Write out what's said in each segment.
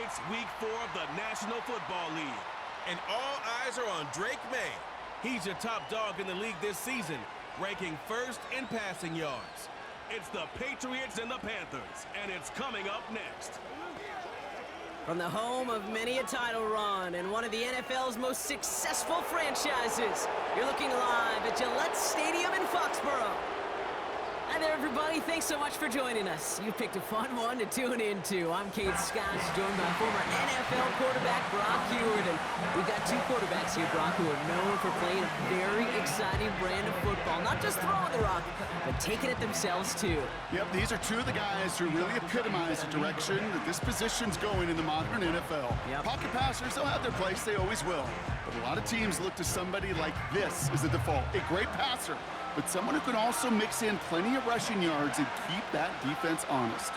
It's Week 4 of the National Football League, and all eyes are on Drake May. He's your top dog in the league this season, ranking first in passing yards. It's the Patriots and the Panthers, and it's coming up next. From the home of many a title run and one of the NFL's most successful franchises, you're looking live at Gillette Stadium in Foxborough. Hi there, everybody. Thanks so much for joining us. You picked a fun one to tune into. I'm Kate Scott, joined by former NFL quarterback Brock Huard. And we've got two quarterbacks here, Brock, who are known for playing a very exciting brand of football. Not just throwing the rock, but taking it themselves, too. Yep, these are two of the guys who really epitomize the direction that this position's going in the modern NFL. Yep. Pocket passers, they'll have their place. They always will. But a lot of teams look to somebody like this as the default. A great passer, but someone who can also mix in plenty of rushing yards and keep that defense honest.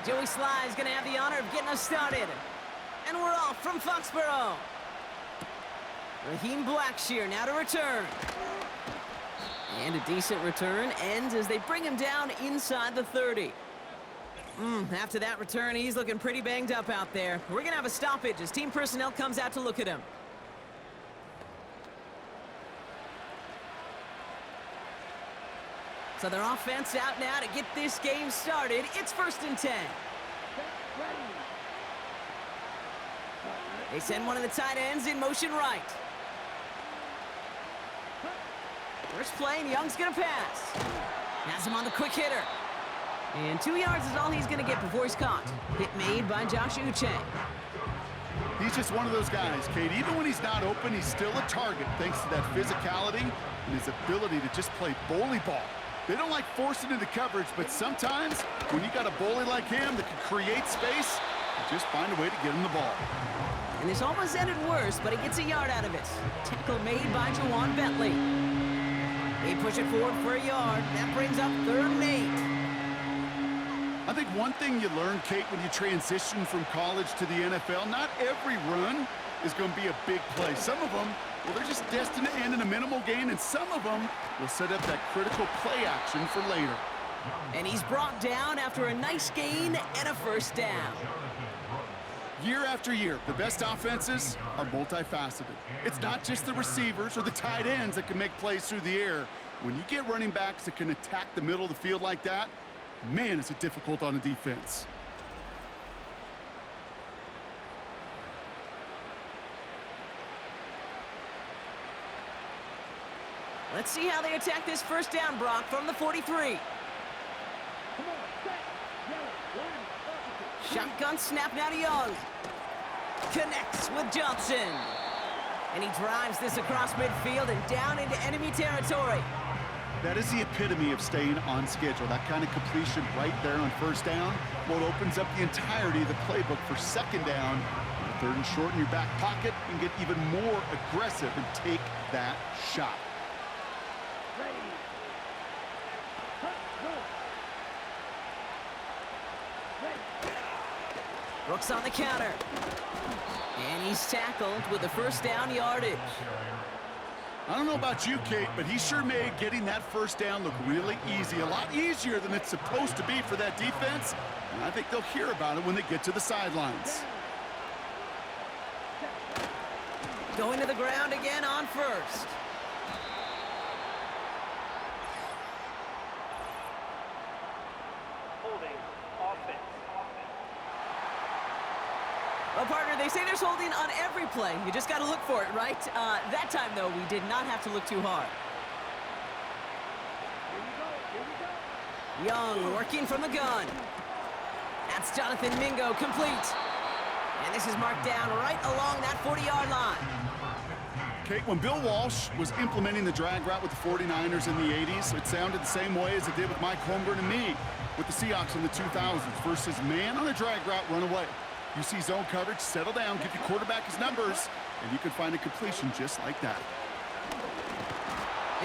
Joey Sly is going to have the honor of getting us started. And we're off from Foxborough. Raheem Blackshear now to return. And a decent return ends as they bring him down inside the 30. After that return, he's looking pretty banged up out there. We're going to have a stoppage as team personnel comes out to look at him. So their offense out now to get this game started. It's 1st and 10. They send one of the tight ends in motion right. First play, and Young's going to pass. Has him on the quick hitter. And 2 yards is all he's going to get before he's caught. Hit made by Josh Uche. He's just one of those guys, Kate. Even when he's not open, he's still a target thanks to that physicality and his ability to just play bully ball. They don't like forcing into coverage, but sometimes when you got a bully like him that can create space, you just find a way to get him the ball. And this almost ended worse, but he gets a yard out of it. Tackle made by Jawan Bentley. They push it forward for a yard. That brings up 3rd and 8. I think one thing you learn, Kate, when you transition from college to the NFL, not every run is going to be a big play. Some of them, well, they're just destined to end in a minimal gain, and some of them will set up that critical play action for later. And he's brought down after a nice gain and a 1st down. Year after year, the best offenses are multifaceted. It's not just the receivers or the tight ends that can make plays through the air. When you get running backs that can attack the middle of the field like that, man, is it difficult on a defense. Let's see how they attack this 1st down, Brock, from the 43. Shotgun snap now to Young. Connects with Johnson. And he drives this across midfield and down into enemy territory. That is the epitome of staying on schedule. That kind of completion right there on 1st down, well, it opens up the entirety of the playbook for 2nd down. 3rd and short in your back pocket, you can get even more aggressive and take that shot. Brooks on the counter. And he's tackled with the 1st down yardage. I don't know about you, Kate, but he sure made getting that 1st down look really easy. A lot easier than it's supposed to be for that defense. And I think they'll hear about it when they get to the sidelines. Going to the ground again on 1st. Well, partner, they say there's holding on every play. You just got to look for it, right? That time, though, we did not have to look too hard. Young working from the gun. That's Jonathan Mingo, complete. And this is marked down right along that 40-yard line. Kate, when Bill Walsh was implementing the drag route with the 49ers in the 80s, it sounded the same way as it did with Mike Holmgren and me with the Seahawks in the 2000s versus man on a drag route, run away. You see zone coverage, settle down, give your quarterback his numbers, and you can find a completion just like that.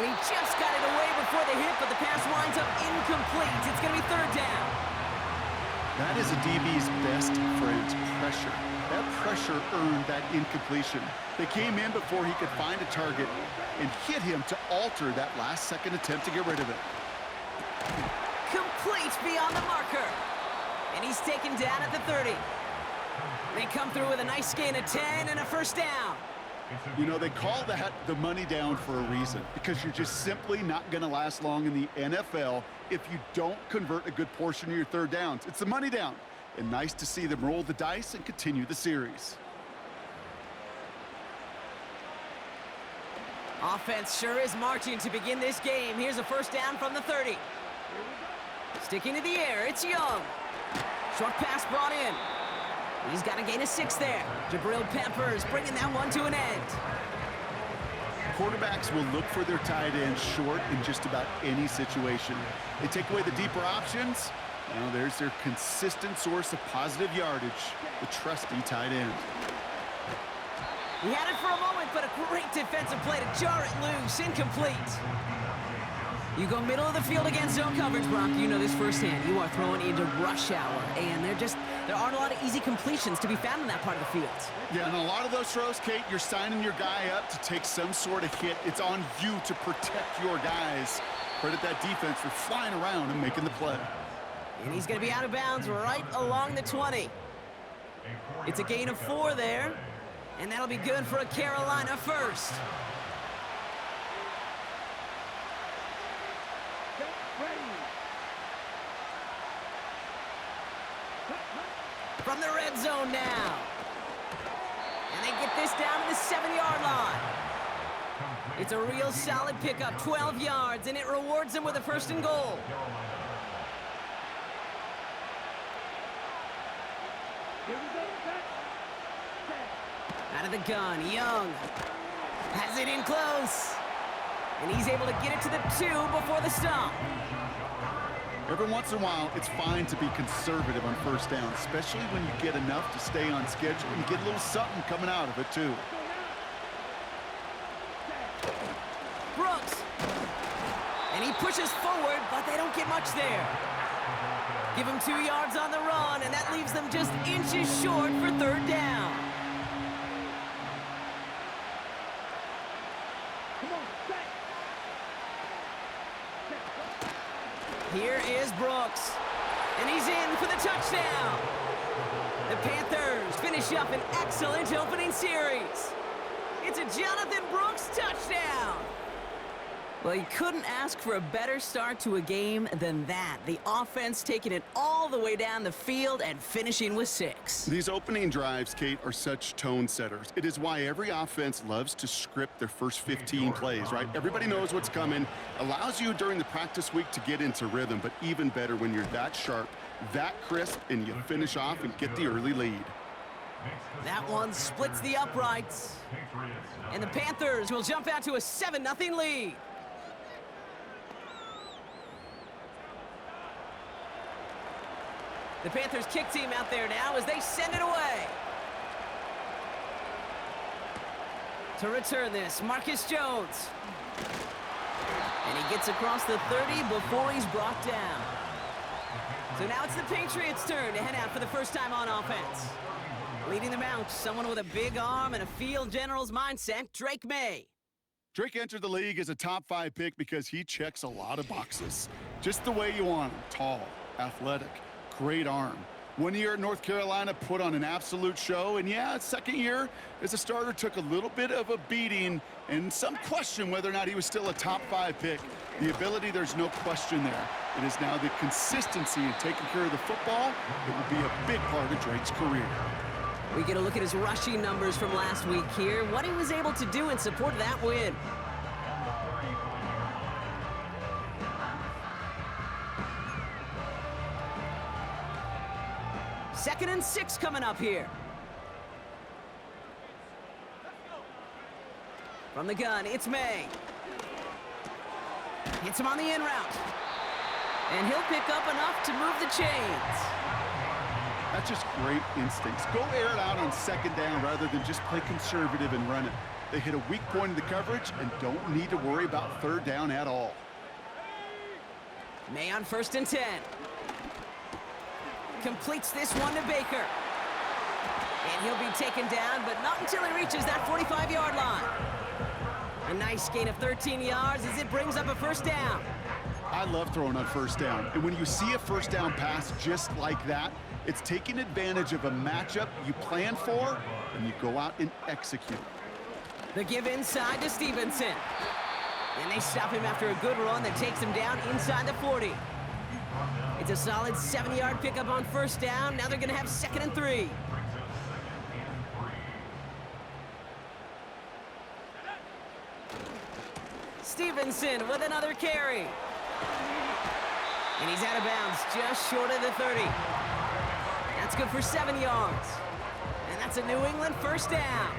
And he just got it away before the hit, but the pass winds up incomplete. It's going to be 3rd down. That is a DB's best friend, pressure. That pressure earned that incompletion. They came in before he could find a target and hit him to alter that last-second attempt to get rid of it. Complete complete beyond the marker. And he's taken down at the 30. They come through with a nice gain of 10 and a first down. You know, they call that the money down for a reason, because you're just simply not going to last long in the NFL if you don't convert a good portion of your third downs. It's the money down. And nice to see them roll the dice and continue the series. Offense sure is marching to begin this game. Here's a first down from the 30. Sticking to the air, it's Young. Short pass brought in. He's got a gain of 6 there. Jabril Peppers bringing that one to an end. Quarterbacks will look for their tight end short in just about any situation. They take away the deeper options. Now there's their consistent source of positive yardage, the trusty tight end. He had it for a moment, but a great defensive play to jar it loose. Incomplete. You go middle of the field against zone coverage, Brock. You know this firsthand. You are throwing into rush hour, and there aren't a lot of easy completions to be found in that part of the field. Yeah, and a lot of those throws, Kate, you're signing your guy up to take some sort of hit. It's on you to protect your guys. Credit that defense for flying around and making the play. And he's going to be out of bounds right along the 20. It's a gain of 4 there, and that'll be good for a Carolina first. From the red zone now. And they get this down to the 7-yard line. It's a real solid pickup, 12 yards, and it rewards them with a first and goal. Out of the gun, Young has it in close. And he's able to get it to the 2 before the stop. Every once in a while, it's fine to be conservative on first down, especially when you get enough to stay on schedule and you get a little something coming out of it, too. Brooks. And he pushes forward, but they don't get much there. Give him 2 yards on the run, and that leaves them just inches short for third down. Here is Brooks, and he's in for the touchdown. The Panthers finish up an excellent opening series. It's a Jonathan Brooks touchdown. Well, you couldn't ask for a better start to a game than that. The offense taking it all the way down the field and finishing with 6. These opening drives, Kate, are such tone setters. It is why every offense loves to script their first 15 plays, right? Everybody knows what's coming. Allows you during the practice week to get into rhythm, but even better when you're that sharp, that crisp, and you finish off and get the early lead. That one splits the uprights. And the Panthers will jump out to a 7-0 lead. The Panthers kick team out there now as they send it away. To return this, Marcus Jones. And he gets across the 30 before he's brought down. So now it's the Patriots' turn to head out for the first time on offense. Leading them out, someone with a big arm and a field general's mindset, Drake May. Drake entered the league as a top 5 pick because he checks a lot of boxes. Just the way you want him. Tall, athletic, great arm. 1 year at North Carolina, put on an absolute show. And yeah, second year as a starter took a little bit of a beating and some question whether or not he was still a top 5 pick. The ability, there's no question there. It is now the consistency in taking care of the football that will be a big part of Drake's career. We get a look at his rushing numbers from last week here, what he was able to do in support of that win. Second and 6 coming up here. From the gun, it's May. Hits him on the in route. And he'll pick up enough to move the chains. That's just great instincts. Go air it out on second down rather than just play conservative and run it. They hit a weak point in the coverage and don't need to worry about third down at all. May on 1st and 10. Completes this one to Baker. And he'll be taken down, but not until he reaches that 45-yard line. A nice gain of 13 yards as it brings up a first down. I love throwing on first down. And when you see a first down pass just like that, it's taking advantage of a matchup you plan for, and you go out and execute. The give inside to Stevenson. And they stop him after a good run that takes him down inside the 40. It's a solid 7-yard pickup on first down. Now they're going to have 2nd and 3. Stevenson with another carry. And he's out of bounds just short of the 30. That's good for 7 yards. And that's a New England first down.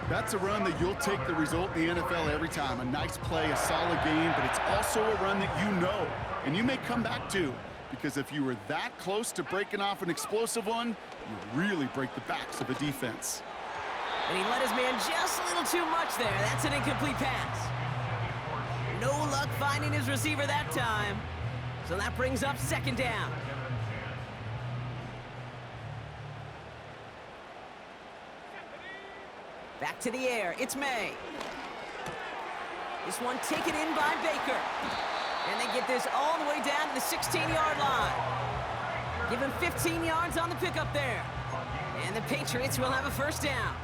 That's a run that you'll take the result in the NFL every time. A nice play, a solid game, but it's also a run that you know and you may come back to, because if you were that close to breaking off an explosive one, you really break the backs of a defense. And he let his man just a little too much there. That's an incomplete pass. No luck finding his receiver that time. So that brings up 2nd down. Back to the air, it's May. This one taken in by Baker. And they get this all the way down to the 16-yard line. Give him 15 yards on the pickup there. And the Patriots will have a first down.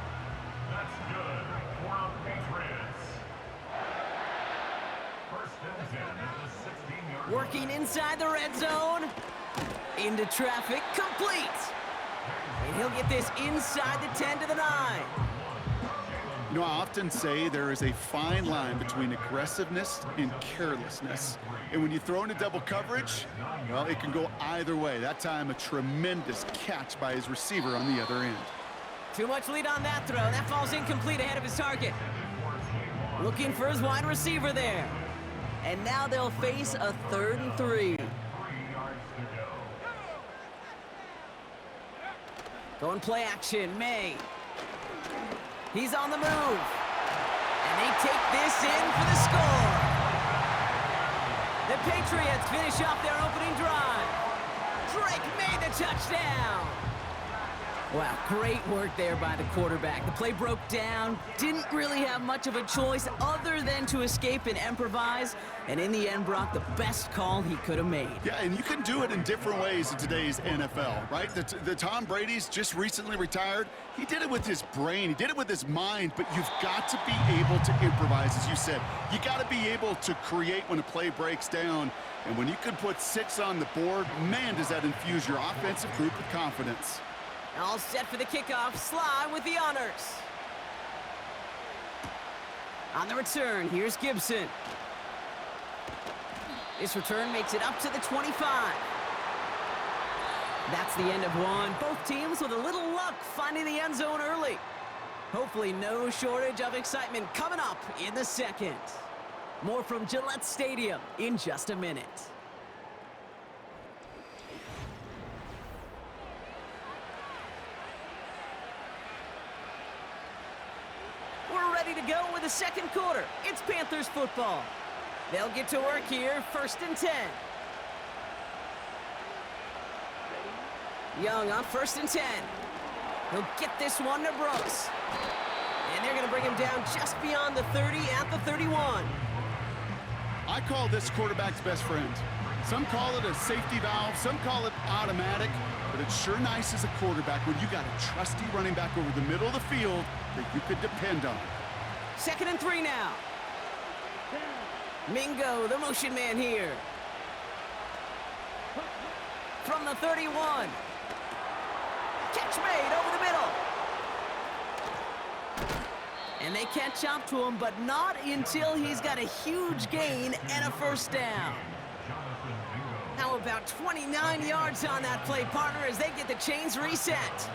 That's good for the Patriots. First and 10 at the 16-yard line. Working inside the red zone. Into traffic, complete. And he'll get this inside the 10 to the 9. You know, I often say there is a fine line between aggressiveness and carelessness. And when you throw into double coverage, well, it can go either way. That time, a tremendous catch by his receiver on the other end. Too much lead on that throw. That falls incomplete ahead of his target. Looking for his wide receiver there. And now they'll face a 3rd and 3. Going play action, May. He's on the move. And they take this in for the score. The Patriots finish off their opening drive. Drake made the touchdown. Wow, great work there by the quarterback. The play broke down, didn't really have much of a choice other than to escape and improvise, and in the end, Brock, the best call he could have made. Yeah, and you can do it in different ways in today's NFL, right? The Tom Brady's just recently retired. He did it with his brain. He did it with his mind, but you've got to be able to improvise, as you said. You got to be able to create when a play breaks down, and when you can put 6 on the board, man, does that infuse your offensive group with confidence. All set for the kickoff. Sly with the honors. On the return, here's Gibson. This return makes it up to the 25. That's the end of one. Both teams with a little luck finding the end zone early. Hopefully no shortage of excitement coming up in the second. More from Gillette Stadium in just a minute. We're ready to go with the second quarter. It's Panthers football. They'll get to work here, 1st and 10. Young on 1st and 10. He'll get this one to Brooks. And they're going to bring him down just beyond the 30 at the 31. I call this quarterback's best friend. Some call it a safety valve, some call it automatic, but it's sure nice as a quarterback when you got a trusty running back over the middle of the field that you could depend on. 2nd and 3 now. Mingo, the motion man here. From the 31. Catch made over the middle. And they catch up to him, but not until he's got a huge gain and a first down. How about 29 yards on that play, partner, as they get the chains reset.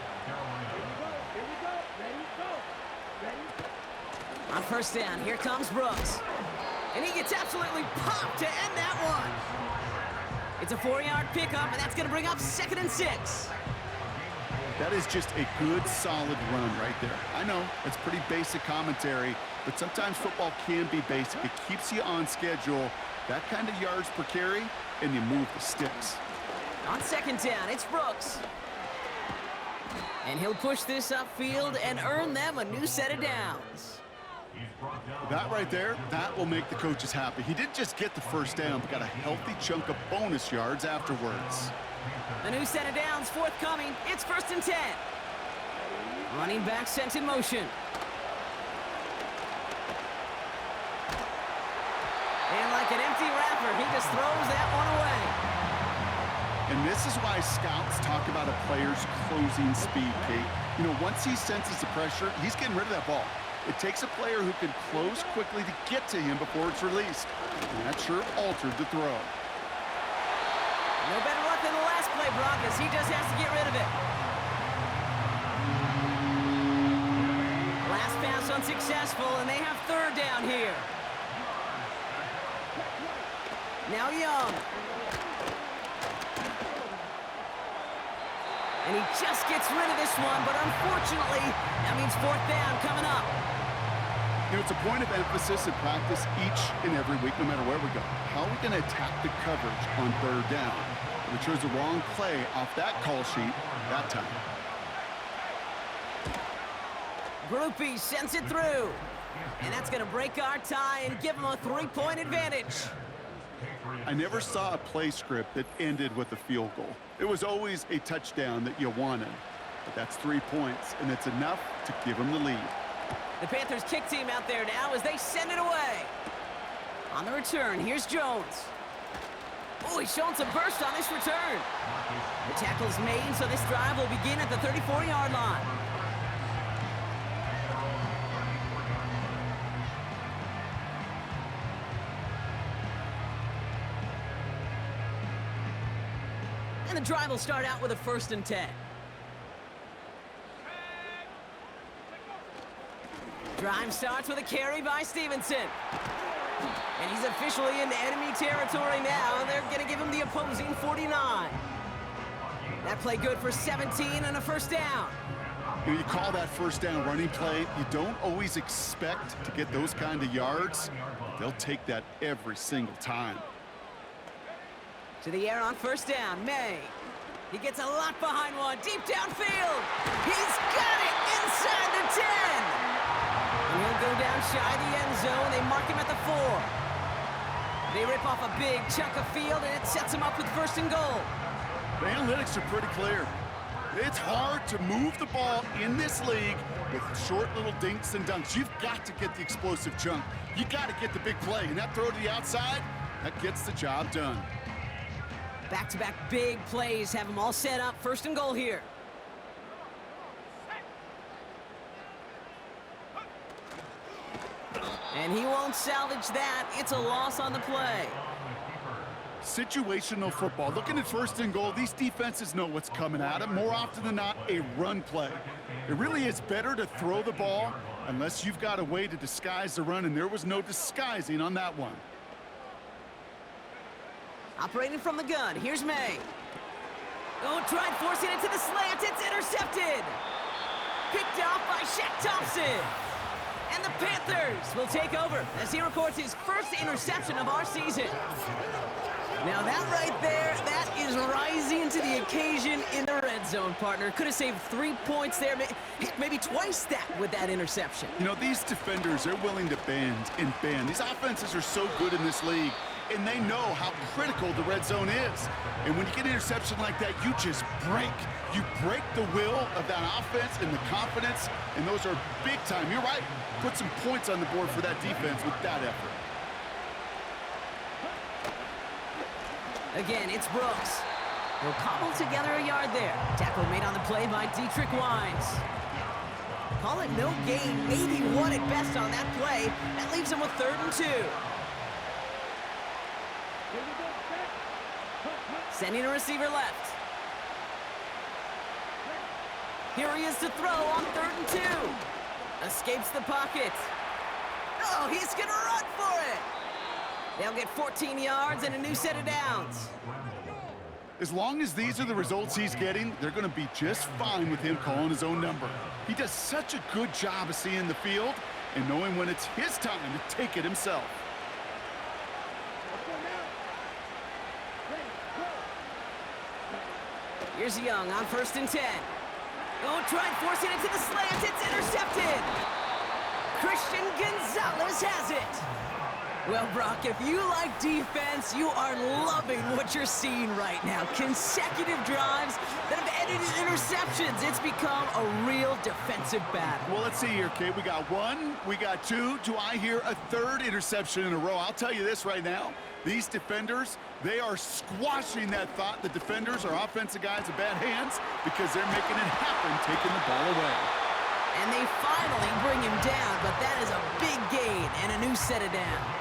On first down, here comes Brooks. And he gets absolutely popped to end that one. It's a 4-yard pickup, and that's going to bring up 2nd and 6. That is just a good, solid run right there. I know, it's pretty basic commentary, but sometimes football can be basic. It keeps you on schedule, that kind of yards per carry, and you move the sticks. On 2nd down, it's Brooks. And he'll push this upfield and earn them a new set of downs. That right there, that will make the coaches happy. He didn't just get the first down, but got a healthy chunk of bonus yards afterwards. A new set of downs forthcoming. It's 1st and 10. Running back sent in motion. And like an empty wrapper, he just throws that one away. And this is why scouts talk about a player's closing speed, Kate. You know, once he senses the pressure, he's getting rid of that ball. It takes a player who can close quickly to get to him before it's released. And that sure altered the throw. No better luck than the last play, Brock, as he just has to get rid of it. Last pass unsuccessful, and they have 3rd down here. Now Young. And he just gets rid of this one, but unfortunately, that means 4th down coming up. You know, it's a point of emphasis in practice each and every week, no matter where we go. How are we going to attack the coverage on 3rd down? We chose the wrong play off that call sheet that time. Groupie sends it through. And that's going to break our tie and give him a 3-point advantage. I never saw a play script that ended with a field goal. It was always a touchdown that you wanted. But that's 3 points, and it's enough to give them the lead. The Panthers kick team out there now as they send it away. On the return, here's Jones. Oh, he's showing some burst on this return. The tackle's made, so this drive will begin at the 34-yard line. And the drive will start out with a 1st and 10. Drive starts with a carry by Stevenson. And he's officially in enemy territory now. They're going to give him the opposing 49. That play good for 17 and a 1st down. You call that 1st down running play. You don't always expect to get those kind of yards. But they'll take that every single time. To the air on 1st down, May. He gets a lot behind one, deep downfield. He's got it inside the 10. And he'll go down shy of the end zone. They mark him at the 4. They rip off a big chunk of field, and it sets him up with 1st and goal. The analytics are pretty clear. It's hard to move the ball in this league with short little dinks and dunks. You've got to get the explosive chunk. You got to get the big play, and that throw to the outside, that gets the job done. Back-to-back big plays have them all set up. 1st and goal here. And he won't salvage that. It's a loss on the play. Situational football. Looking at 1st and goal, these defenses know what's coming at them. More often than not, a run play. It really is better to throw the ball unless you've got a way to disguise the run, and there was no disguising on that one. Operating from the gun, here's May. Oh, tried forcing it to the slant. It's intercepted. Picked off by Shaq Thompson. And the Panthers will take over as he records his 1st interception of our season. Now that right there, that is rising to the occasion in the red zone, partner. Could have saved 3 points there, maybe twice that with that interception. You know, these defenders, they're willing to bend and bend. These offenses are so good in this league, and they know how critical the red zone is. And when you get an interception like that, you just break. You break the will of that offense and the confidence, and those are big time. You're right. Put some points on the board for that defense with that effort. Again, it's Brooks. He'll cobble together a yard there. Tackle made on the play by Dietrich Wines. Call it no gain, maybe 1 at best on that play. That leaves him with 3rd and 2. Sending a receiver left. Here he is to throw on 3rd and 2. Escapes the pocket. Oh, he's gonna run for it. They'll get 14 yards and a new set of downs. As long as these are the results he's getting, they're going to be just fine with him calling his own number. He does such a good job of seeing the field and knowing when it's his time to take it himself. Here's Young on 1st and 10. Oh, tried forcing it to the slant. It's intercepted. Christian Gonzalez Well, Brock, if you like defense, you are loving what you're seeing right now. Consecutive drives that have ended in interceptions. It's become a real defensive battle. Well, let's see here, Kate. We got one, we got two. Do I hear a third interception in a row? I'll tell you this right now. These defenders, they are squashing that thought. The defenders are offensive guys in bad hands because they're making it happen, taking the ball away. And they finally bring him down, but that is a big gain and a new set of downs.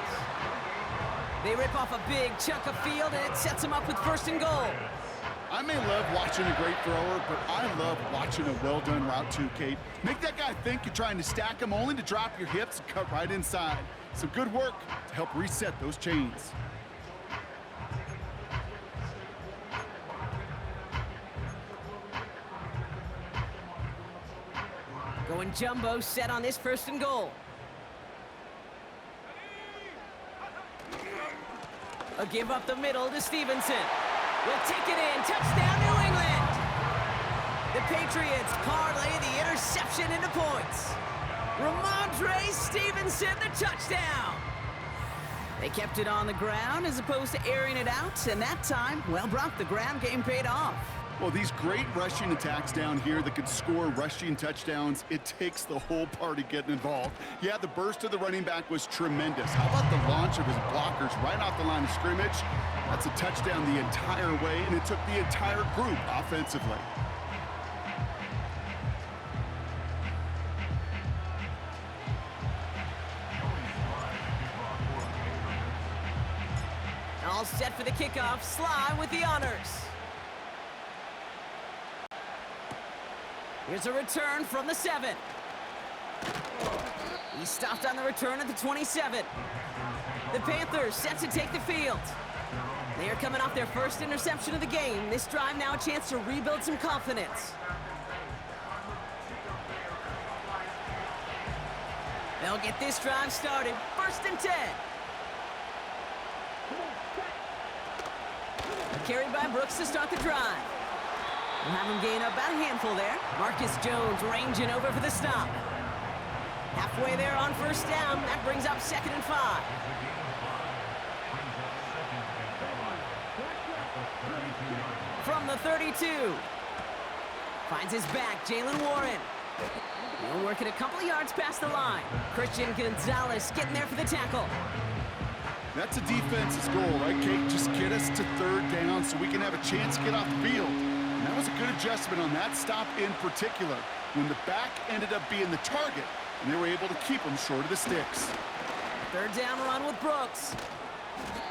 They rip off a big chunk of field, and it sets them up with 1st and goal. I may love watching a great thrower, but I love watching a well-done route too, Kate. Make that guy think you're trying to stack him, only to drop your hips and cut right inside. Some good work to help reset those chains. Going jumbo set on this 1st and goal. A give up the middle to Stevenson. Will take it in. Touchdown, New England. The Patriots parlay the interception into points. Ramondre Stevenson, the touchdown. They kept it on the ground as opposed to airing it out, and that time, well, Brock, the ground game paid off. Well, these great rushing attacks down here that could score rushing touchdowns, it takes the whole party getting involved. Yeah, the burst of the running back was tremendous. How about the launch of his blockers right off the line of scrimmage? That's a touchdown the entire way, and it took the entire group offensively. All set for the kickoff. Sly with the honors. Here's a return from the 7. He stopped on the return at the 27. The Panthers set to take the field. They are coming off their first interception of the game. This drive now a chance to rebuild some confidence. They'll get this drive started. 1st and 10. Carried by Brooks to start the drive. We'll have him gain about a handful there. Marcus Jones ranging over for the stop. Halfway there on 1st down. That brings up 2nd and 5. From the 32. Finds his back, Jalen Warren. He'll work it a couple of yards past the line. Christian Gonzalez getting there for the tackle. That's a defense's goal, right, Kate? Just get us to 3rd down so we can have a chance to get off the field. And that was a good adjustment on that stop in particular, when the back ended up being the target, and they were able to keep him short of the sticks. 3rd down run with Brooks.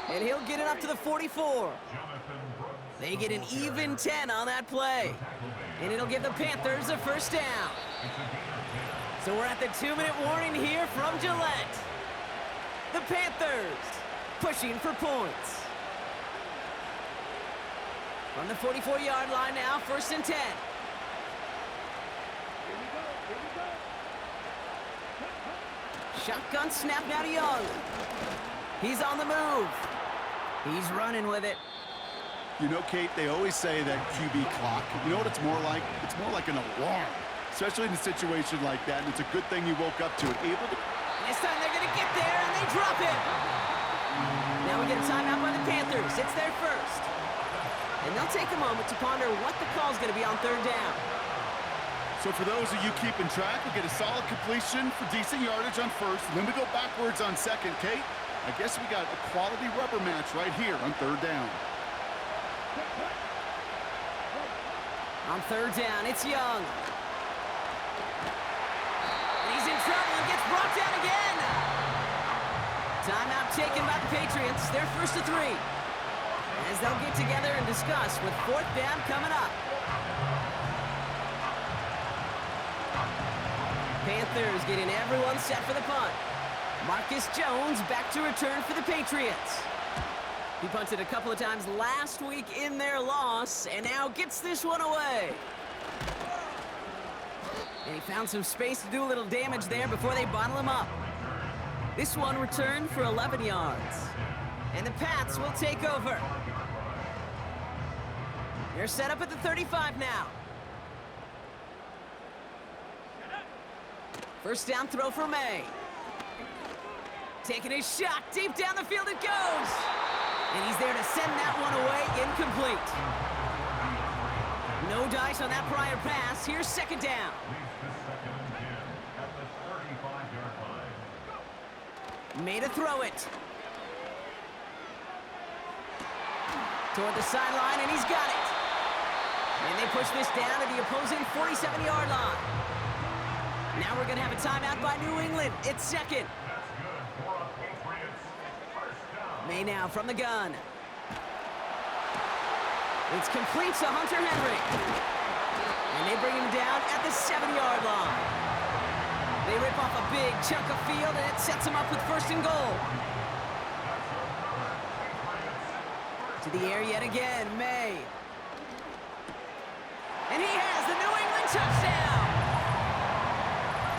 And he'll get it up to the 44. They get an even 10 on that play. And it'll give the Panthers a 1st down. So we're at the 2-minute warning here from Gillette. The Panthers pushing for points. From the 44-yard line now, 1st and 10. Shotgun snap now to Young. He's on the move. He's running with it. You know, Kate, they always say that QB clock. You know what it's more like? It's more like an alarm, especially in a situation like that. And it's a good thing you woke up to it. Able to... This time they're going to get there, and they drop it. Now we get a timeout by the Panthers. It's their 1st. And they'll take a moment to ponder what the call's going to be on 3rd down. So for those of you keeping track, we'll get a solid completion for decent yardage on 1st. And then we go backwards on 2nd, Kate. I guess we got a quality rubber match right here on 3rd down. On 3rd down, it's Young. And he's in trouble and gets brought down again. Timeout taken by the Patriots. They're 1st to 3. As they'll get together and discuss with 4th down coming up. Panthers getting everyone set for the punt. Marcus Jones back to return for the Patriots. He punted a couple of times last week in their loss, and now gets this one away. And he found some space to do a little damage there before they bottle him up. This one returned for 11 yards. And the Pats will take over. They're set up at the 35 now. 1st down throw for May. Taking his shot, deep down the field it goes! And he's there to send that one away, incomplete. No dice on that prior pass. Here's second down. Made a throw it. Toward the sideline, and he's got it. And they push this down to the opposing 47-yard line. Now we're going to have a timeout by New England. It's second. May now from the gun. It's complete to Hunter Henry. And they bring him down at the 7-yard line. They rip off a big chunk of field, and it sets them up with first and goal. To the air yet again, May. And he has the New England touchdown!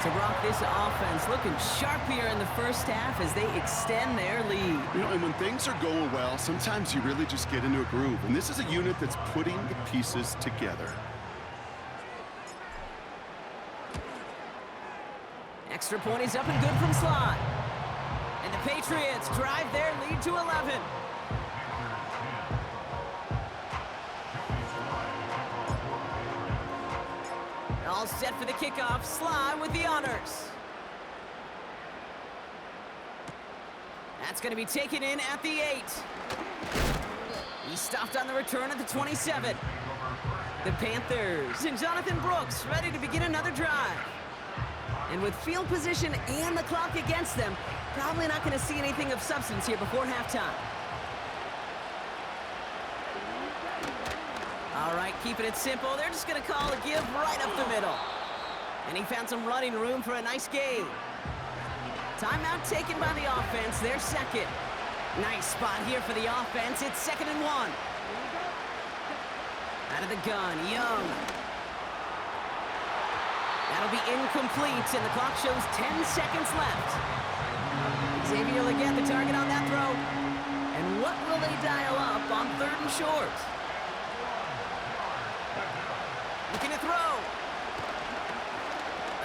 So, Brock, this offense looking sharp here in the first half as they extend their lead. You know, and when things are going well, sometimes you really just get into a groove. And this is a unit that's putting the pieces together. Extra point is up and good from Slot. And the Patriots drive their lead to 11. All set for the kickoff. Sly with the honors. That's going to be taken in at the 8. He stopped on the return at the 27. The Panthers and Jonathan Brooks ready to begin another drive. And with field position and the clock against them, probably not going to see anything of substance here before halftime. All right, keeping it simple. They're just going to call a give right up the middle. And he found some running room for a nice gain. Timeout taken by the offense, their second. Nice spot here for the offense. It's 2nd and 1. Out of the gun, Young. That'll be incomplete, and the clock shows 10 seconds left. Xavier Legette, the target on that throw. And what will they dial up on 3rd and short? Looking to throw.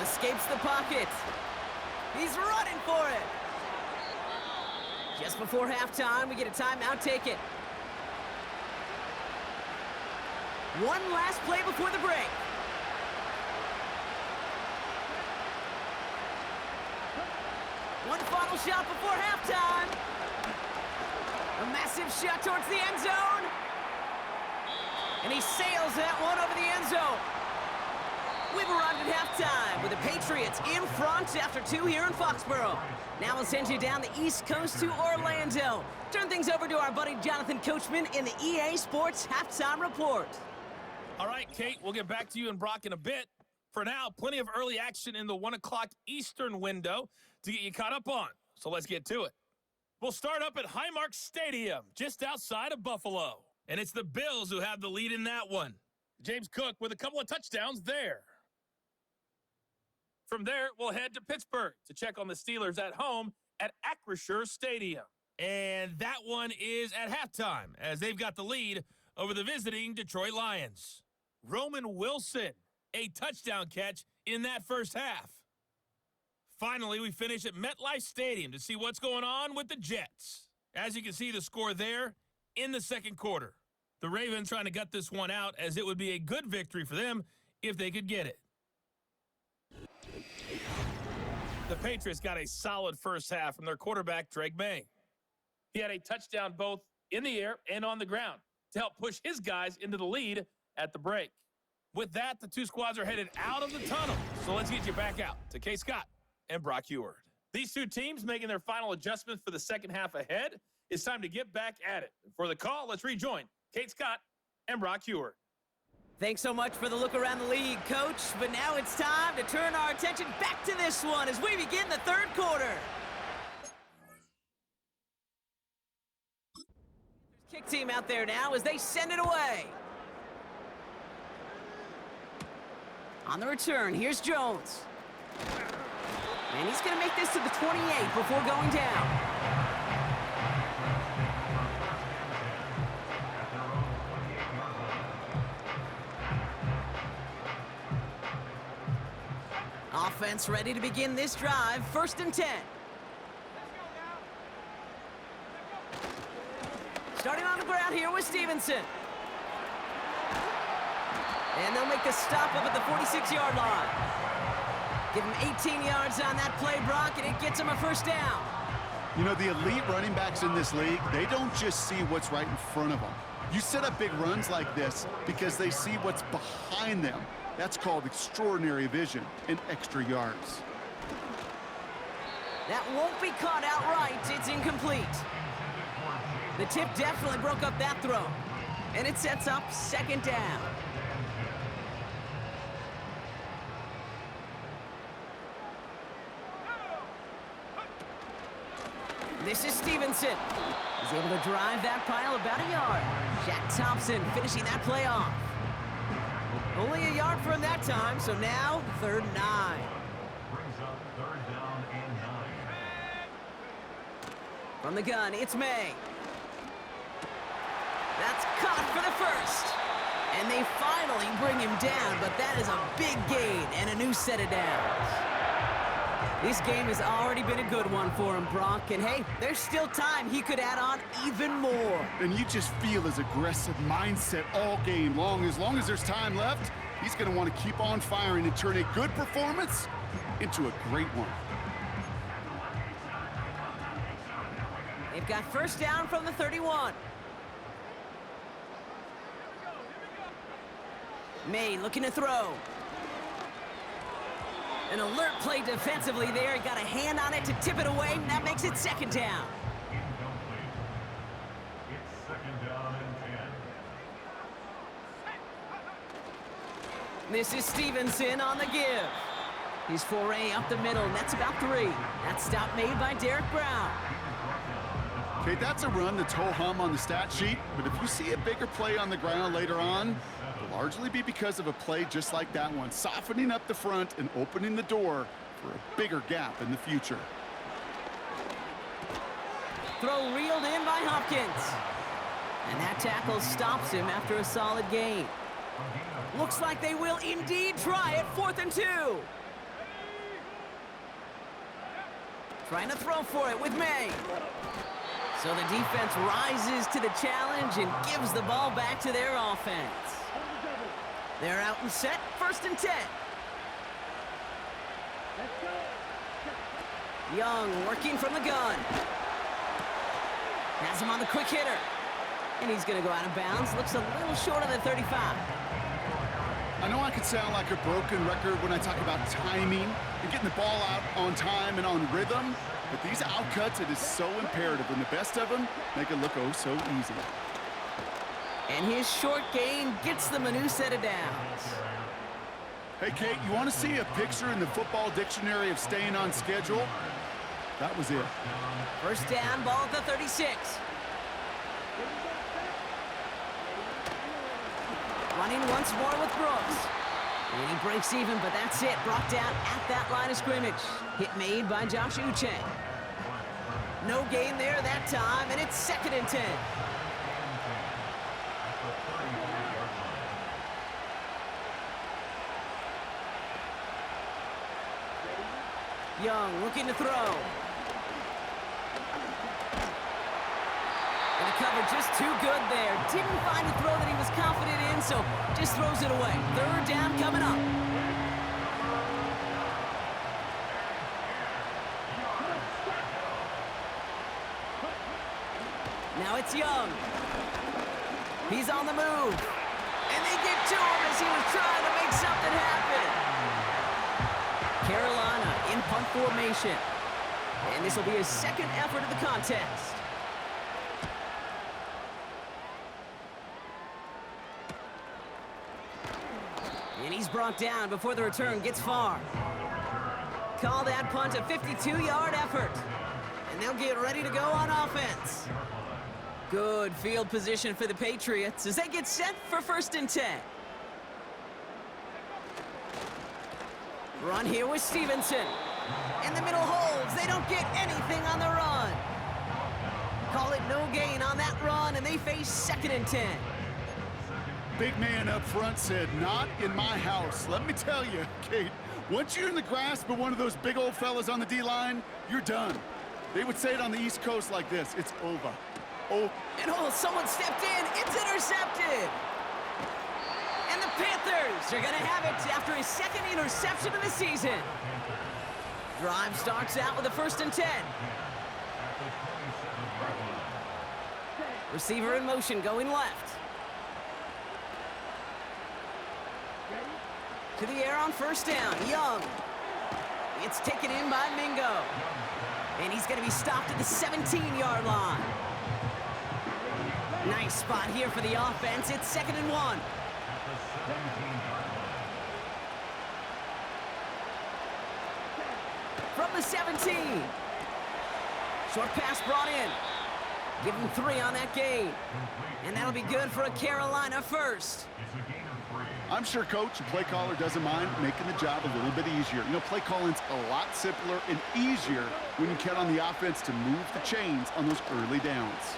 Escapes the pocket. He's running for it. Just before halftime, we get a timeout taken. One last play before the break. One final shot before halftime. A massive shot towards the end zone. And he sails that one over the end zone. We've arrived at halftime with the Patriots in front after 2 here in Foxborough. Now we'll send you down the East Coast to Orlando. Turn things over to our buddy Jonathan Coachman in the EA Sports Halftime Report. All right, Kate, we'll get back to you and Brock in a bit. For now, plenty of early action in the 1 o'clock Eastern window to get you caught up on. So let's get to it. We'll start up at Highmark Stadium, just outside of Buffalo. And it's the Bills who have the lead in that one. James Cook with a couple of touchdowns there. From there, we'll head to Pittsburgh to check on the Steelers at home at Acrisure Stadium. And that one is at halftime, as they've got the lead over the visiting Detroit Lions. Roman Wilson, a touchdown catch in that first half. Finally, we finish at MetLife Stadium to see what's going on with the Jets. As you can see, the score there in the second quarter. The Ravens trying to gut this one out, as it would be a good victory for them if they could get it. The Patriots got a solid first half from their quarterback, Drake May. He had a touchdown both in the air and on the ground to help push his guys into the lead at the break. With that, the two squads are headed out of the tunnel. So let's get you back out to Kay Scott and Brock Eward. These two teams making their final adjustments for the second half ahead. It's time to get back at it. For the call, let's rejoin Kate Scott and Brock Eward. Thanks so much for the look around the league, Coach. But now it's time to turn our attention back to this one as we begin the third quarter. Kick team out there now as they send it away. On the return, here's Jones. And he's going to make this to the 28 before going down. Offense ready to begin this drive. 1st and 10. Starting on the ground here with Stevenson. And they'll make the stop up at the 46-yard line. Give him 18 yards on that play, Brock, and it gets him a first down. You know, the elite running backs in this league, they don't just see what's right in front of them. You set up big runs like this because they see what's behind them. That's called extraordinary vision and extra yards. That won't be caught outright. It's incomplete. The tip definitely broke up that throw. And it sets up second down. This is Stevenson. He's able to drive that pile about a yard. Jack Thompson finishing that play off. Only a yard for him that time, so now 3rd and 9. Brings up 3rd down and 9. From the gun, it's May. That's caught for the first. And they finally bring him down, but that is a big gain and a new set of downs. This game has already been a good one for him, Brock. And hey, there's still time he could add on even more. And you just feel his aggressive mindset all game long. As long as there's time left, he's going to want to keep on firing and turn a good performance into a great one. They've got first down from the 31. May looking to throw. An alert play defensively there. He got a hand on it to tip it away, and that makes it second down. Incomplete. It's 2nd down and 10. This is Stevenson on the give. His foray up the middle, and that's about 3. That stop made by Derek Brown. Okay, that's a run that's ho-hum on the stat sheet, but if you see a bigger play on the ground later on, it'll largely be because of a play just like that one, softening up the front and opening the door for a bigger gap in the future. Throw reeled in by Hopkins. And that tackle stops him after a solid gain. Looks like they will indeed try it. 4th and 2. Trying to throw for it with May. So the defense rises to the challenge and gives the ball back to their offense. They're out and set, 1st and 10. Young working from the gun. Has him on the quick hitter. And he's going to go out of bounds. Looks a little short of the 35. I know I could sound like a broken record when I talk about timing and getting the ball out on time and on rhythm, but these outcuts, it is so imperative, and the best of them make it look oh so easy. And his short gain gets them a new set of downs. Hey, Kate, you want to see a picture in the football dictionary of staying on schedule? That was it. First down, ball at the 36. Running once more with Brooks. And he breaks even, but that's it. Brought down at that line of scrimmage. Hit made by Josh Uche. No gain there that time, and it's 2nd and 10. Young looking to throw. And the cover just too good there. Didn't find a throw that he was confident in, so just throws it away. 3rd down coming up. Now it's Young. He's on the move. And they get to him as he was trying to make something happen. Carolina in punt formation. And this will be his 2nd effort of the contest. And he's brought down before the return gets far. Call that punt a 52-yard effort. And they'll get ready to go on offense. Good field position for the Patriots as they get set for 1st and 10. Run here with Stevenson. And the middle holds. They don't get anything on the run. Call it no gain on that run, and they face 2nd and 10. Big man up front said, not in my house. Let me tell you, Kate, once you're in the grasp of one of those big old fellas on the D-line, you're done. They would say it on the East Coast like this, it's over. Oh, And someone stepped in. It's intercepted. And the Panthers are going to have it after his second interception of the season. Drive starts out with a 1st and 10. Receiver in motion going left. To the air on 1st down. Young. It's taken in by Mingo. And he's going to be stopped at the 17-yard line. Nice spot here for the offense. It's 2nd and 1. From the 17. Short pass brought in. Give him 3 on that gain. And that'll be good for a Carolina first. I'm sure coach and play caller doesn't mind making the job a little bit easier. You know, play calling's a lot simpler and easier when you count on the offense to move the chains on those early downs.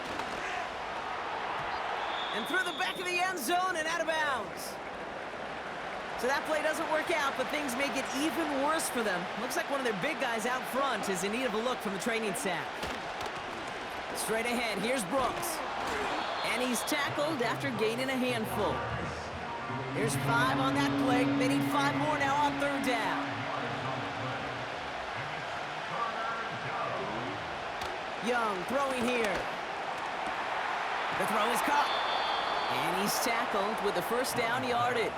And through the back of the end zone and out of bounds. So that play doesn't work out, but things make it even worse for them. Looks like one of their big guys out front is in need of a look from the training staff. Straight ahead, here's Brooks. And he's tackled after gaining a handful. There's 5 on that play. They need 5 more now on 3rd down. Young throwing here. The throw is caught. And he's tackled with the 1st down yardage.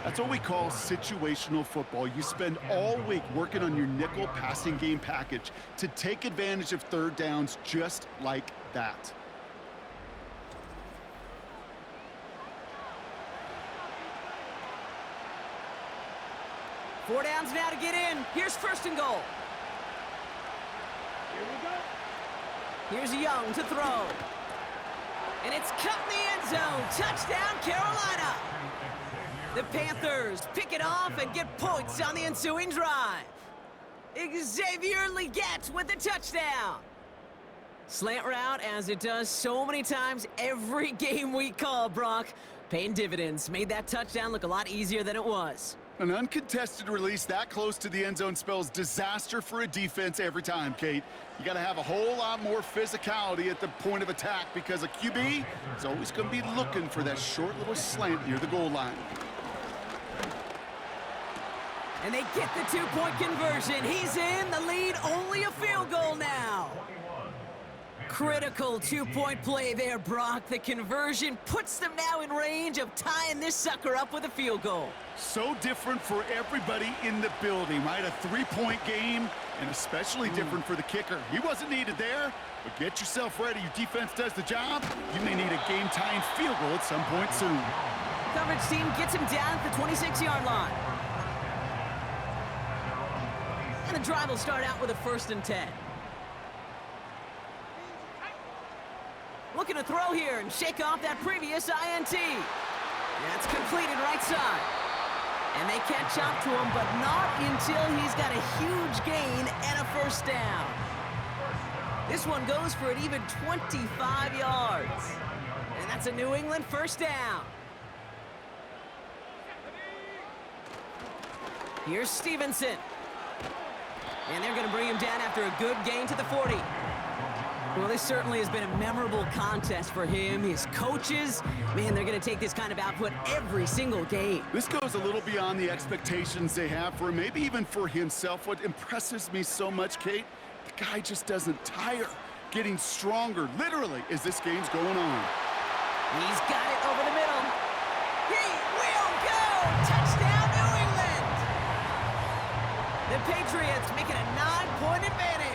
That's what we call situational football. You spend all week working on your nickel passing game package to take advantage of 3rd downs just like that. Four downs now to get in. Here's 1st and goal. Here we go. Here's Young to throw. And it's cut in the end zone. Touchdown, Carolina. The Panthers pick it off and get points on the ensuing drive. Xavier Legette with the touchdown. Slant route, as it does so many times every game we call, Brock. Paying dividends. Made that touchdown look a lot easier than it was. An uncontested release that close to the end zone spells disaster for a defense every time, Kate. You got to have a whole lot more physicality at the point of attack because a QB is always going to be looking for that short little slant near the goal line. And they get the 2-point conversion. He's in the lead, only a field goal now. Critical 2-point play there, Brock. The conversion puts them now in range of tying this sucker up with a field goal. So different for everybody in the building, right? A 3-point game, and especially different for the kicker. He wasn't needed there, but get yourself ready. Your defense does the job. You may need a game-tying field goal at some point soon. Coverage team gets him down at the 26-yard line. And the drive will start out with a 1st and 10. Looking to throw here and shake off that previous INT. That's completed right side. And they catch up to him, but not until he's got a huge gain and a 1st down. This one goes for an even 25 yards. And that's a New England 1st down. Here's Stevenson. And they're going to bring him down after a good gain to the 40. Well, this certainly has been a memorable contest for him. His coaches, man, they're going to take this kind of output every single game. This goes a little beyond the expectations they have for him, maybe even for himself. What impresses me so much, Kate, the guy just doesn't tire. Getting stronger, literally, as this game's going on. He's got it over the middle. He will go! Touchdown, New England! The Patriots making a 9-point advantage.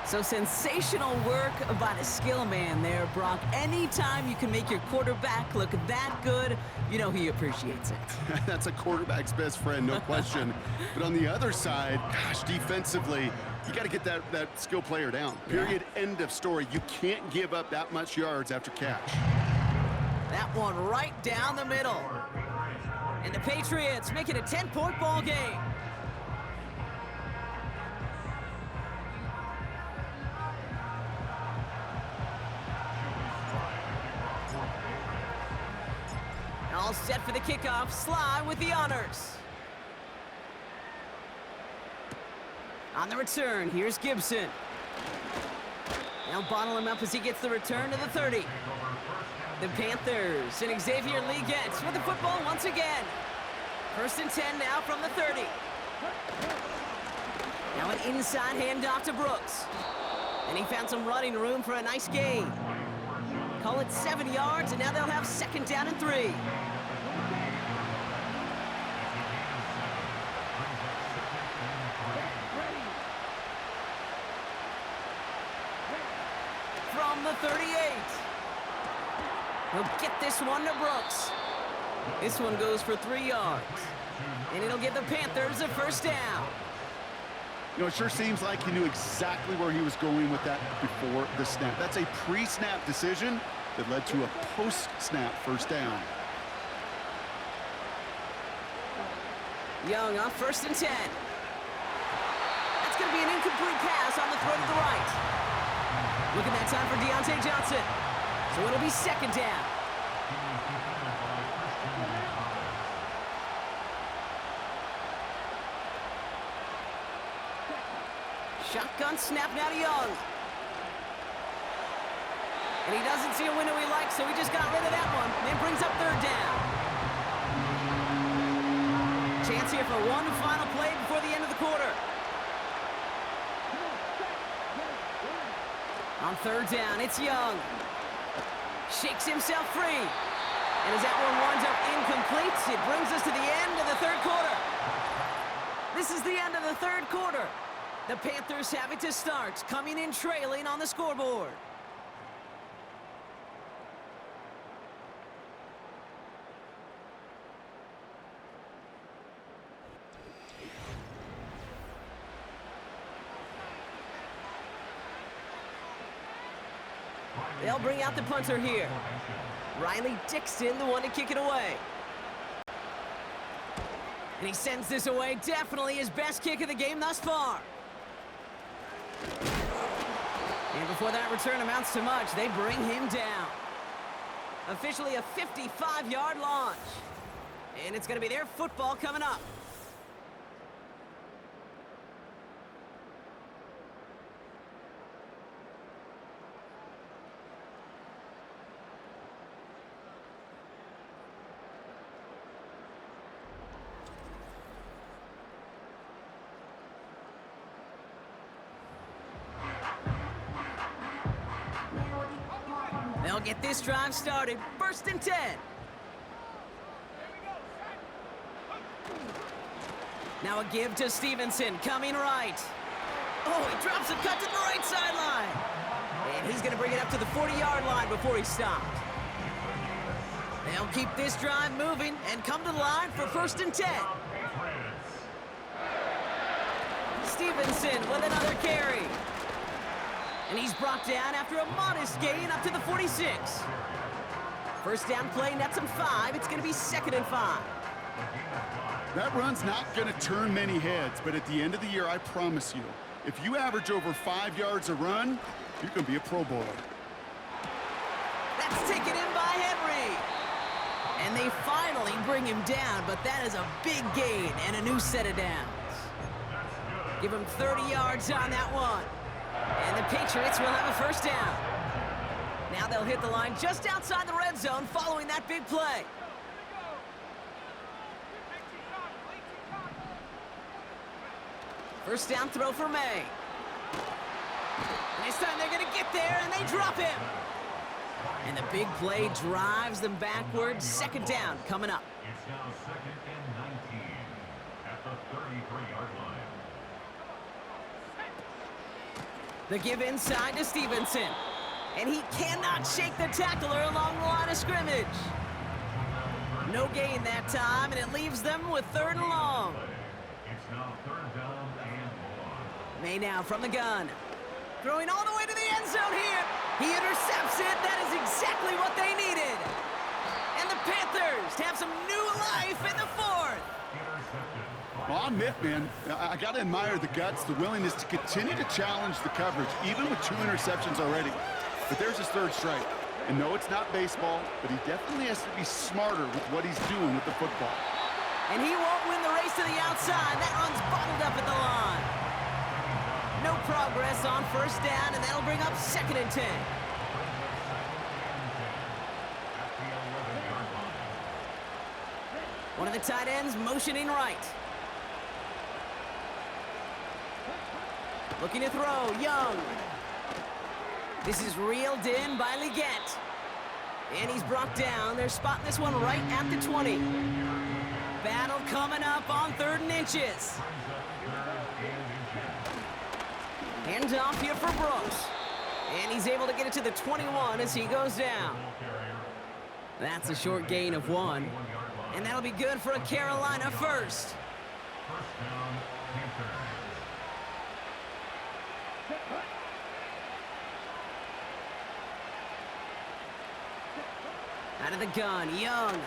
So sensational work by the skill man there, Brock. Anytime you can make your quarterback look that good, you know he appreciates it. That's a quarterback's best friend, no question. But on the other side, gosh, defensively, you got to get that skill player down. Period, end of story. You can't give up that much yards after catch. That one right down the middle. And the Patriots make it a 10-point ball game. All set for the kickoff. Sly with the honors. On the return, here's Gibson. They'll bottle him up as he gets the return to the 30. The Panthers and Xavier Lee gets with the football once again. 1st and 10 now from the 30. Now an inside handoff to Brooks. And he found some running room for a nice gain. Call it 7 yards, and now they'll have 2nd down and 3. From the 38. He'll get this one to Brooks. This one goes for 3 yards. And it'll give the Panthers a 1st down. You know, it sure seems like he knew exactly where he was going with that before the snap. That's a pre-snap decision that led to a post-snap 1st down. Young on 1st and 10. That's going to be an incomplete pass on the throw to the right. Looking that time for Deontay Johnson. So it'll be 2nd down. Shotgun snap now to Young. And he doesn't see a window he likes, so he just got rid of that one. And brings up 3rd down. Chance here for one final play before the end of the quarter. On 3rd down, it's Young. Shakes himself free. And as that one winds up incomplete, it brings us to the end of the 3rd quarter. This is the end of the 3rd quarter. The Panthers have it to start, coming in trailing on the scoreboard. They'll bring out the punter here. Riley Dixon, the one to kick it away. And he sends this away, definitely his best kick of the game thus far. And before that return amounts to much, they bring him down. Officially a 55-yard launch. And it's going to be their football coming up. They'll get this drive started. 1st and 10. Now a give to Stevenson, coming right. Oh, he drops a cut to the right sideline. And he's going to bring it up to the 40-yard line before he stopped. They'll keep this drive moving and come to the line for 1st and 10. Stevenson with another carry. And he's brought down after a modest gain up to the 46. 1st down play, nets him 5. It's going to be 2nd and 5. That run's not going to turn many heads, but at the end of the year, I promise you, if you average over 5 yards a run, you're going to be a Pro Bowler. That's taken in by Henry. And they finally bring him down, but that is a big gain and a new set of downs. Give him 30 yards on that one. And the Patriots will have a 1st down. Now they'll hit the line just outside the red zone following that big play. First down throw for May. And this time they're going to get there, and they drop him. And the big play drives them backwards. 2nd down coming up. It's now 2nd and 19 at the 33-yard line. The give inside to Stevenson. And he cannot shake the tackler along the line of scrimmage. No gain that time, and it leaves them with 3rd and long. It's now 3rd down and long. May now from the gun. Throwing all the way to the end zone here. He intercepts it. That is exactly what they needed. And the Panthers have some new life in the 4th. Well, I'm Mick, man. I got to admire the guts, the willingness to continue to challenge the coverage, even with 2 interceptions already. But there's his 3rd strike. And no, it's not baseball, but he definitely has to be smarter with what he's doing with the football. And he won't win the race to the outside. That run's bottled up at the line. no progress on first down, and that'll bring up 2nd and 10. One of the tight ends motioning right. Looking to throw, Young. This is reeled in by Leggett. And he's brought down. They're spotting this one right at the 20. Battle coming up on 3rd and inches. Hands off here for Brooks. And he's able to get it to the 21 as he goes down. That's a short gain of 1. And that'll be good for a Carolina first. Out of the gun, Young.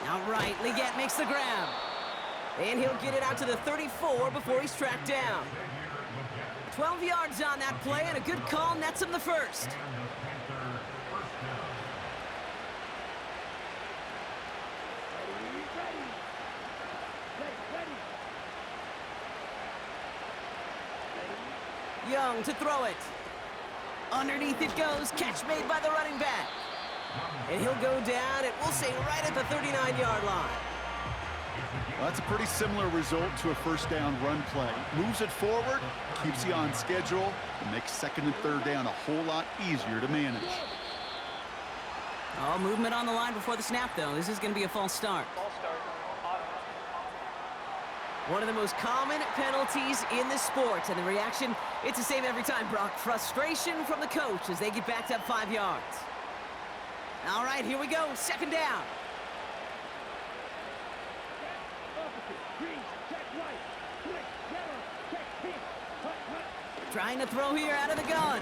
Out right, Leggett makes the grab. And he'll get it out to the 34 before he's tracked down. 12 yards on that play, and a good call nets him the first. Young to throw it. Underneath it goes. Catch made by the running back. And he'll go down, and we'll say right at the 39-yard line. Well, that's a pretty similar result to a first down run play. Moves it forward, keeps you on schedule, and makes 2nd and 3rd down a whole lot easier to manage. Oh, movement on the line before the snap, though. This is going to be a false start. One of the most common penalties in the sport, and the reaction, it's the same every time, Brock. Frustration from the coach as they get backed up 5 yards. All right, here we go, 2nd down. Trying to throw here out of the gun.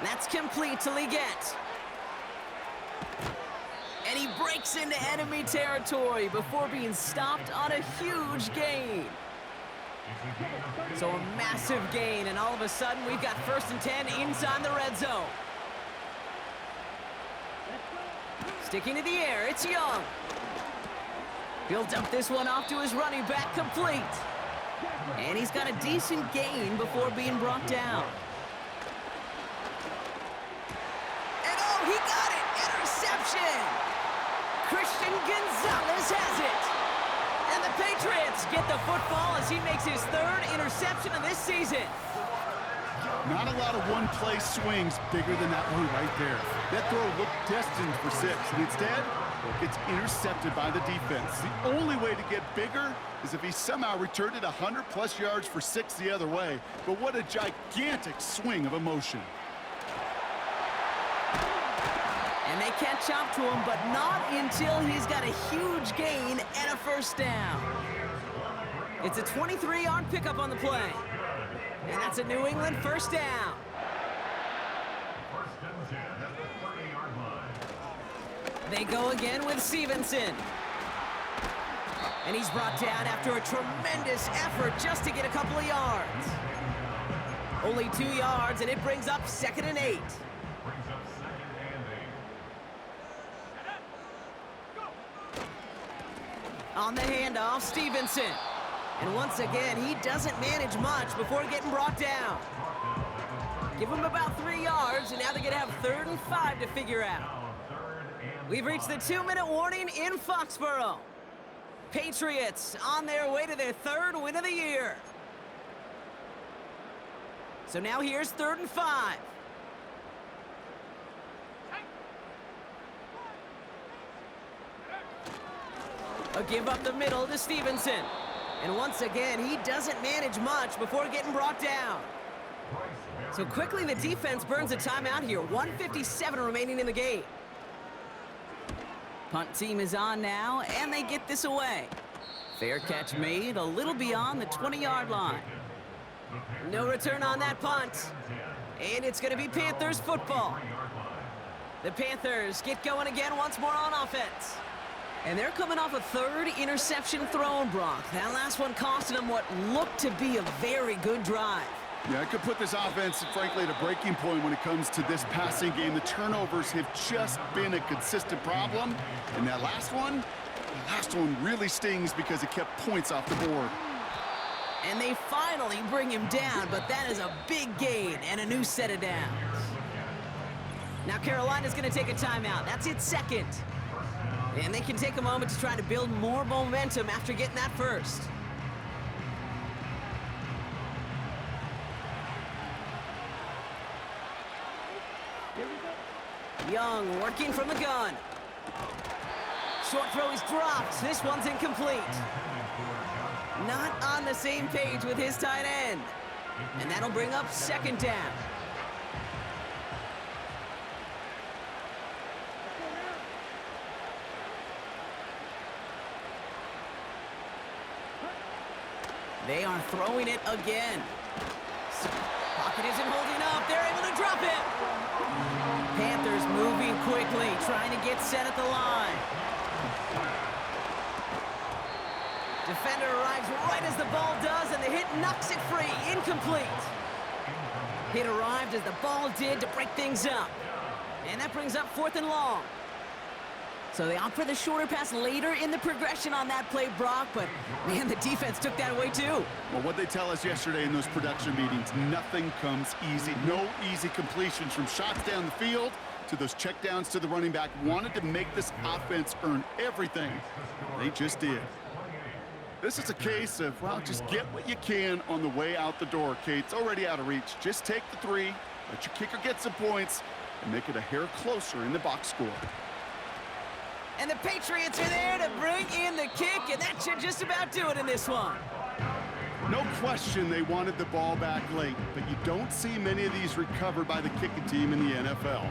That's complete to Leggett. And he breaks into enemy territory before being stopped on a huge gain. So a massive gain, and all of a sudden we've got 1st and 10 inside the red zone. Sticking to the air, it's Young. He'll dump this one off to his running back, complete. And he's got a decent gain before being brought down. And oh, he got it! Interception! Christian Gonzalez has it! And the Patriots get the football as he makes his 3rd interception of this season. Not a lot of one-play swings bigger than that one right there. That throw looked destined for 6, and instead, it gets intercepted by the defense. The only way to get bigger is if he somehow returned it 100-plus yards for 6 the other way. But what a gigantic swing of emotion. And they catch up to him, but not until he's got a huge gain and a 1st down. It's a 23-yard pickup on the play. And that's a New England 1st down. They go again with Stevenson. And he's brought down after a tremendous effort just to get a couple of yards. Only 2 yards, and it brings up 2nd and 8. On the handoff, Stevenson. And once again, he doesn't manage much before getting brought down. Give him about 3 yards, and now they're going to have 3rd and 5 to figure out. We've reached the 2-minute warning in Foxborough. Patriots on their way to their 3rd win of the year. So now here's 3rd and 5. A give up the middle to Stevenson. And once again, he doesn't manage much before getting brought down. So quickly the defense burns a timeout here. 1:57 remaining in the game. Punt team is on now, and they get this away. Fair catch made a little beyond the 20-yard line. No return on that punt. And it's going to be Panthers football. The Panthers get going again once more on offense. And they're coming off a 3rd interception thrown, Brock. That last one costing them what looked to be a very good drive. Yeah, I could put this offense, frankly, at a breaking point when it comes to this passing game. The turnovers have just been a consistent problem. And that last one, The last one really stings because it kept points off the board. And they finally bring him down, but that is a big gain and a new set of downs. Now Carolina's going to take a timeout. That's its second. And they can take a moment to try to build more momentum after getting that first. Young working from the gun. Short throw is dropped. This one's incomplete. Not on the same page with his tight end. And that'll bring up second down. They are throwing it again. Pocket isn't holding up. They're able to drop it. Panthers moving quickly, trying to get set at the line. Defender arrives right as the ball does, and the hit knocks it free. Incomplete. Hit arrived as the ball did to break things up. And that brings up 4th and long. So they opt for the shorter pass later in the progression on that play, Brock, but man, the defense took that away too. Well, what they tell us yesterday in those production meetings, nothing comes easy. No easy completions from shots down the field to those checkdowns to the running back. Wanted to make this offense earn everything. They just did. This is a case of, well, just get what you can on the way out the door, Kate. It's already out of reach. Just take the 3, let your kicker get some points, and make it a hair closer in the box score. And the Patriots are there to bring in the kick, and that should just about do it in this one. No question they wanted the ball back late, but you don't see many of these recovered by the kicking team in the NFL.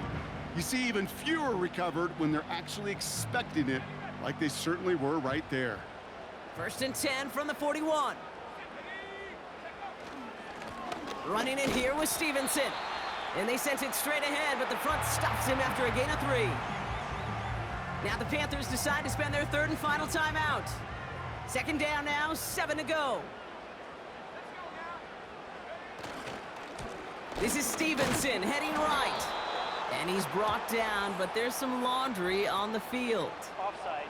You see even fewer recovered when they're actually expecting it, like they certainly were right there. 1st and 10 from the 41. Running it here with Stevenson. And they sent it straight ahead, but the front stops him after a gain of 3. Now the Panthers decide to spend their 3rd and final timeout. 2nd down now, 7 to go. This is Stevenson heading right. And he's brought down, but there's some laundry on the field. Offside.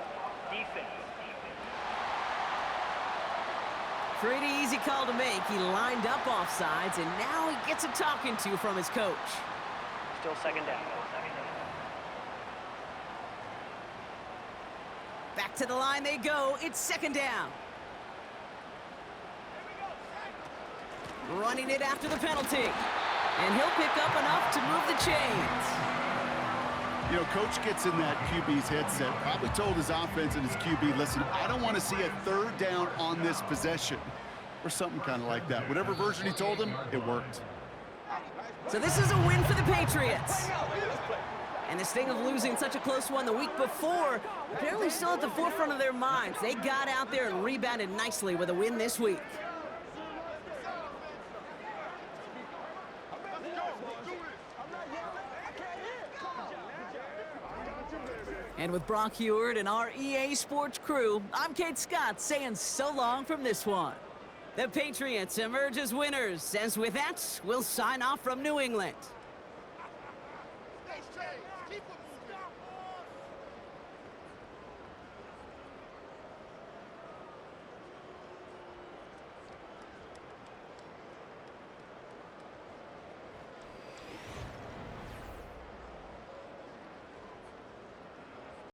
Defense. Pretty easy call to make. He lined up offsides, and now he gets a talking to from his coach. Still 2nd down. Back to the line they go. It's 2nd down. Running it after the penalty. And he'll pick up enough to move the chains. You know, coach gets in that QB's headset, probably told his offense and his QB, listen, I don't want to see a 3rd down on this possession. Or something kind of like that. Whatever version he told him, it worked. So this is a win for the Patriots. And the sting of losing such a close one the week before, apparently still at the forefront of their minds. They got out there and rebounded nicely with a win this week. And with Brock Heward and our EA Sports crew, I'm Kate Scott saying so long from this one. The Patriots emerge as winners, as with that, we'll sign off from New England. Stay straight.